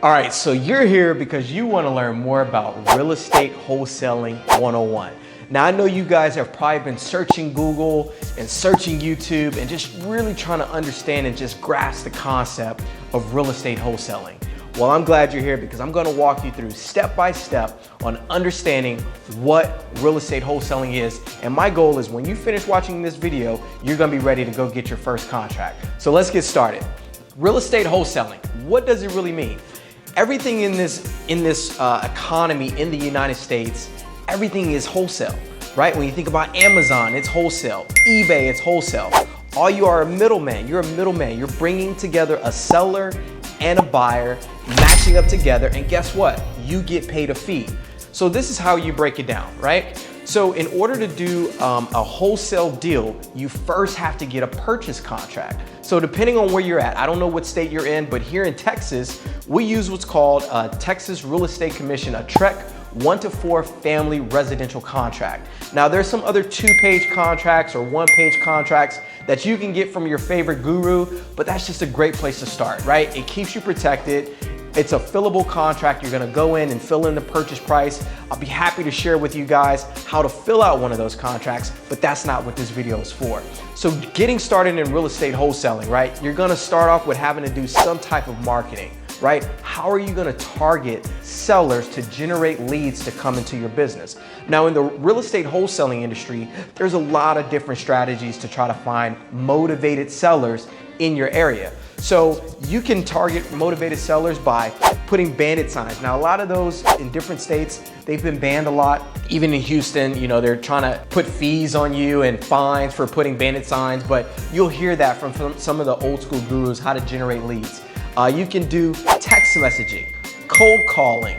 All right, so you're here because you want to learn more about real estate wholesaling 101. Now, I know you guys have probably been searching Google and searching YouTube and just really trying to understand and just grasp the concept of real estate wholesaling. Well, I'm glad you're here because I'm going to walk you through step by step on understanding what real estate wholesaling is. And my goal is when you finish watching this video, you're going to be ready to go get your first contract. So let's get started. Real estate wholesaling, what does it really mean? Everything in this economy in the United States, everything is wholesale, right? When you think about Amazon, it's wholesale. eBay, it's wholesale. All you are a middleman. You're a middleman. You're bringing together a seller and a buyer, matching up together, and guess what? You get paid a fee. So this is how you break it down, right? So in order to do a wholesale deal, you first have to get a purchase contract. So depending on where you're at, I don't know what state you're in, but here in Texas, we use what's called a Texas Real Estate Commission, a TREC 1 to 4 family residential contract. Now there's some other 2-page contracts or 1-page contracts that you can get from your favorite guru, but that's just a great place to start, right? It keeps you protected. It's a fillable contract. You're gonna go in and fill in the purchase price. I'll be happy to share with you guys how to fill out one of those contracts, but that's not what this video is for. So getting started in real estate wholesaling, right? You're gonna start off with having to do some type of marketing, right? How are you gonna target sellers to generate leads to come into your business? Now in the real estate wholesaling industry, there's a lot of different strategies to try to find motivated sellers in your area. So you can target motivated sellers by putting bandit signs. Now, a lot of those in different states, they've been banned a lot. Even in Houston, you know, they're trying to put fees on you and fines for putting bandit signs, but you'll hear that from some of the old school gurus, how to generate leads. You can do text messaging, cold calling,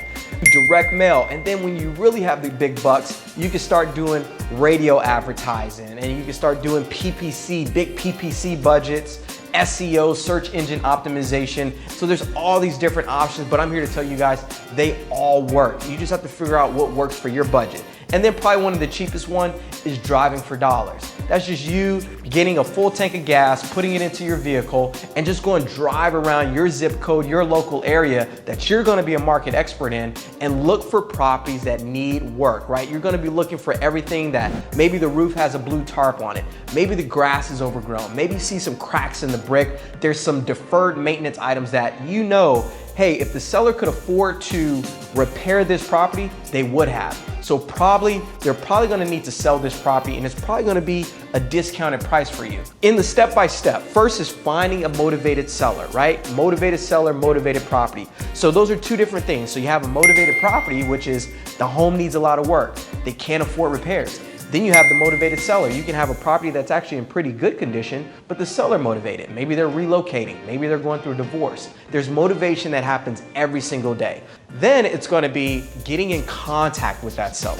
direct mail, and then when you really have the big bucks, you can start doing radio advertising, and you can start doing PPC, big PPC budgets, SEO, search engine optimization. So there's all these different options, but I'm here to tell you guys, they all work. You just have to figure out what works for your budget. And then probably one of the cheapest one is driving for dollars. That's just you getting a full tank of gas, putting it into your vehicle, and just going drive around your zip code, your local area that you're gonna be a market expert in, and look for properties that need work, right? You're gonna be looking for everything that maybe the roof has a blue tarp on it, maybe the grass is overgrown, maybe you see some cracks in the brick, there's some deferred maintenance items that you know, hey, if the seller could afford to repair this property, they would have. So they're probably gonna need to sell this property, and it's probably gonna be a discounted price for you. In the step-by-step, first is finding a motivated seller, right? Motivated seller, motivated property. So those are two different things. So you have a motivated property, which is the home needs a lot of work. They can't afford repairs. Then you have the motivated seller. You can have a property that's actually in pretty good condition, but the seller motivated. Maybe they're relocating. Maybe they're going through a divorce. There's motivation that happens every single day. Then it's gonna be getting in contact with that seller,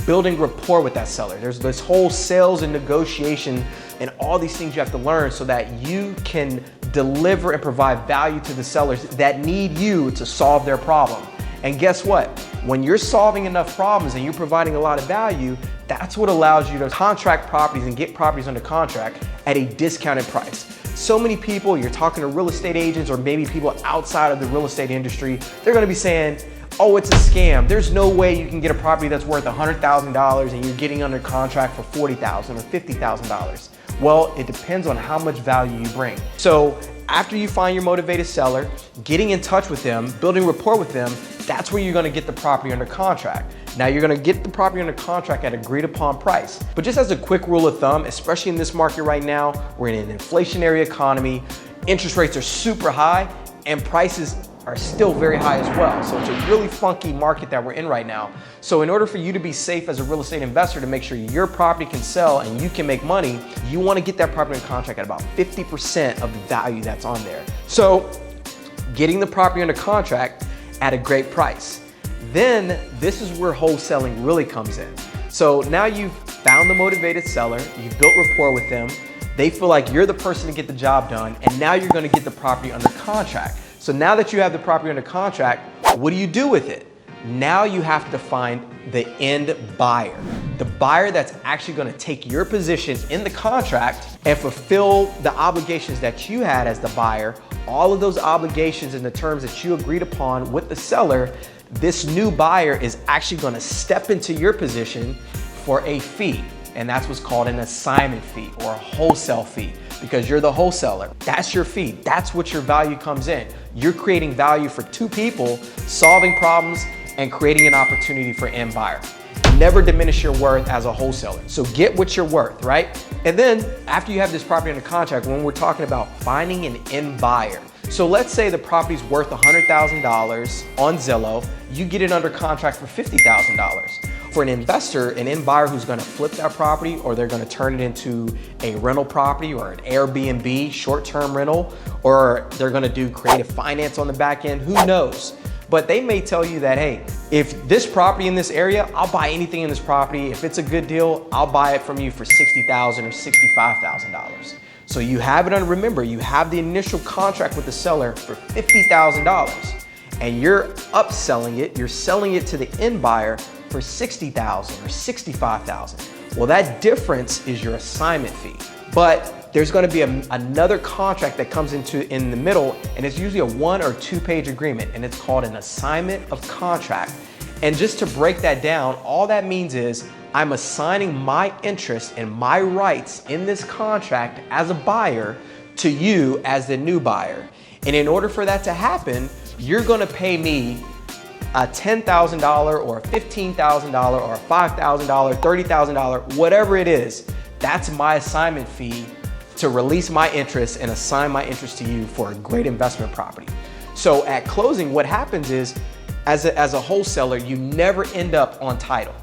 building rapport with that seller. There's this whole sales and negotiation and all these things you have to learn so that you can deliver and provide value to the sellers that need you to solve their problem. And guess what? When you're solving enough problems and you're providing a lot of value, that's what allows you to contract properties and get properties under contract at a discounted price. So many people, you're talking to real estate agents or maybe people outside of the real estate industry, they're gonna be saying, oh, it's a scam. There's no way you can get a property that's worth $100,000 and you're getting under contract for $40,000 or $50,000. Well, it depends on how much value you bring. So after you find your motivated seller, getting in touch with them, building rapport with them, that's where you're gonna get the property under contract. Now you're gonna get the property under contract at agreed upon price. But just as a quick rule of thumb, especially in this market right now, we're in an inflationary economy, interest rates are super high, and prices are still very high as well. So it's a really funky market that we're in right now. So in order for you to be safe as a real estate investor, to make sure your property can sell and you can make money, you wanna get that property under contract at about 50% of the value that's on there. So getting the property under contract at a great price. Then this is where wholesaling really comes in. So now you've found the motivated seller, you've built rapport with them, they feel like you're the person to get the job done, and now you're gonna get the property under contract. So now that you have the property under contract, what do you do with it? Now you have to find the end buyer. The buyer that's actually gonna take your position in the contract and fulfill the obligations that you had as the buyer all of those obligations and the terms that you agreed upon with the seller, this new buyer is actually gonna step into your position for a fee. And that's what's called an assignment fee or a wholesale fee, because you're the wholesaler. That's your fee. That's what your value comes in. You're creating value for two people, solving problems and creating an opportunity for end buyer. Never diminish your worth as a wholesaler. So get what you're worth, right? And then after you have this property under contract, when we're talking about finding an end buyer. So let's say the property's worth $100,000 on Zillow, you get it under contract for $50,000. For an investor, an end buyer who's gonna flip that property, or they're gonna turn it into a rental property or an Airbnb, short-term rental, or they're gonna do creative finance on the back end, who knows? But they may tell you that, hey, if this property in this area, I'll buy anything in this property. If it's a good deal, I'll buy it from you for $60,000 or $65,000. So you have it on, remember, you have the initial contract with the seller for $50,000 and you're upselling it, you're selling it to the end buyer for $60,000 or $65,000. Well, that difference is your assignment fee. But there's gonna be another contract that comes in the middle, and it's usually a 1 or 2 page agreement, and it's called an assignment of contract. And just to break that down, all that means is I'm assigning my interest and my rights in this contract as a buyer to you as the new buyer. And in order for that to happen, you're gonna pay me a $10,000 or a $15,000 or a $5,000, $30,000, whatever it is. That's my assignment fee to release my interest and assign my interest to you for a great investment property. So at closing, what happens is, as a wholesaler, you never end up on title,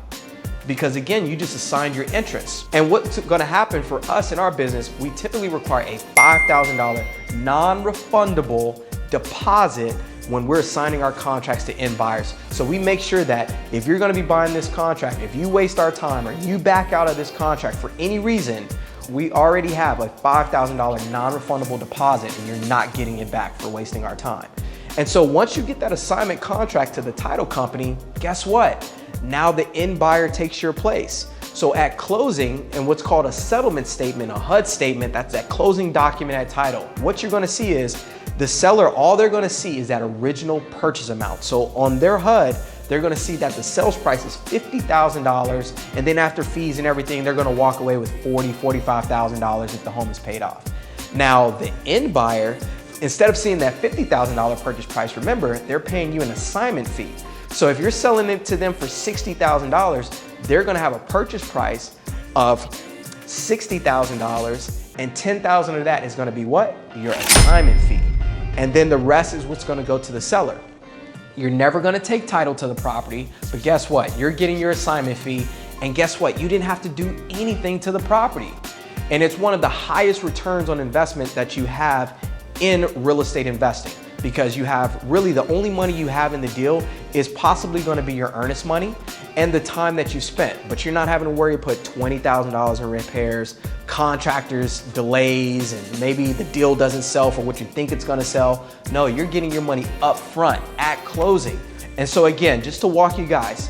because again, you just assigned your interest. And what's gonna happen for us in our business, we typically require a $5,000 non-refundable deposit when we're assigning our contracts to end buyers. So we make sure that if you're gonna be buying this contract, if you waste our time or you back out of this contract for any reason, we already have a $5,000 non-refundable deposit and you're not getting it back for wasting our time. And so once you get that assignment contract to the title company, guess what? Now the end buyer takes your place. So at closing, and what's called a settlement statement, a HUD statement, that's that closing document at title, what you're gonna see is the seller, all they're gonna see is that original purchase amount. So on their HUD, they're gonna see that the sales price is $50,000, and then after fees and everything, they're gonna walk away with $40,000, $45,000 if the home is paid off. Now, the end buyer, instead of seeing that $50,000 purchase price, remember, they're paying you an assignment fee. So if you're selling it to them for $60,000, they're gonna have a purchase price of $60,000, and $10,000 of that is gonna be what? Your assignment fee. And then the rest is what's gonna go to the seller. You're never gonna take title to the property, but guess what? You're getting your assignment fee, and guess what? You didn't have to do anything to the property. And it's one of the highest returns on investment that you have in real estate investing, because you have really the only money you have in the deal is possibly gonna be your earnest money and the time that you spent, but you're not having to worry to put $20,000 in repairs, contractors, delays, and maybe the deal doesn't sell for what you think it's gonna sell. No, you're getting your money up front at closing. And so again, just to walk you guys,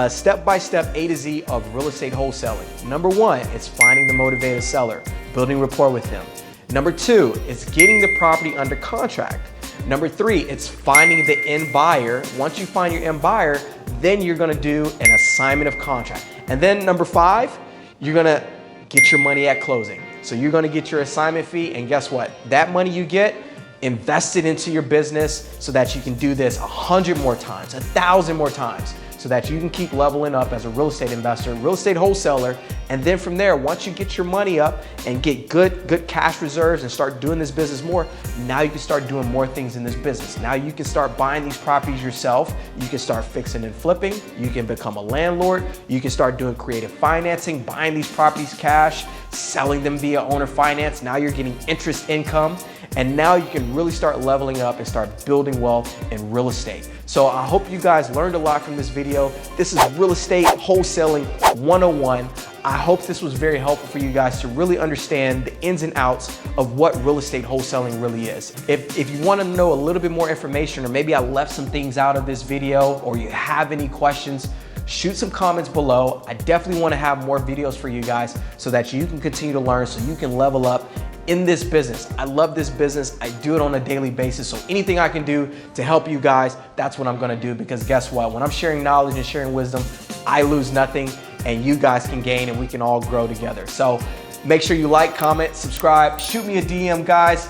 step-by-step A to Z of real estate wholesaling. Number one, it's finding the motivated seller, building rapport with them. Number two, it's getting the property under contract. Number three, it's finding the end buyer. Once you find your end buyer, then you're gonna do an assignment of contract. And then number five, you're gonna get your money at closing. So you're gonna get your assignment fee, and guess what? That money you get, invest it into your business so that you can do this 100 more times, 1,000 more times, so that you can keep leveling up as a real estate investor, real estate wholesaler. And then from there, once you get your money up and get good cash reserves and start doing this business more, now you can start doing more things in this business. Now you can start buying these properties yourself. You can start fixing and flipping. You can become a landlord. You can start doing creative financing, buying these properties cash, selling them via owner finance. Now you're getting interest income. And now you can really start leveling up and start building wealth in real estate. So I hope you guys learned a lot from this video. This is Real Estate Wholesaling 101. I hope this was very helpful for you guys to really understand the ins and outs of what real estate wholesaling really is. If you want to know a little bit more information, or maybe I left some things out of this video, or you have any questions, shoot some comments below. I definitely want to have more videos for you guys so that you can continue to learn, so you can level up in this business. I love this business. I do it on a daily basis. So anything I can do to help you guys, that's what I'm gonna do, because guess what? When I'm sharing knowledge and sharing wisdom, I lose nothing and you guys can gain and we can all grow together. So make sure you like, comment, subscribe, shoot me a DM, guys.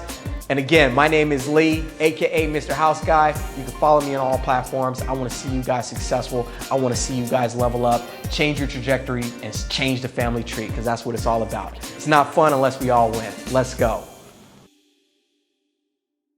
And again, my name is Lee, AKA Mr. House Guy. You can follow me on all platforms. I wanna see you guys successful. I wanna see you guys level up, change your trajectory, and change the family tree, because that's what it's all about. It's not fun unless we all win. Let's go.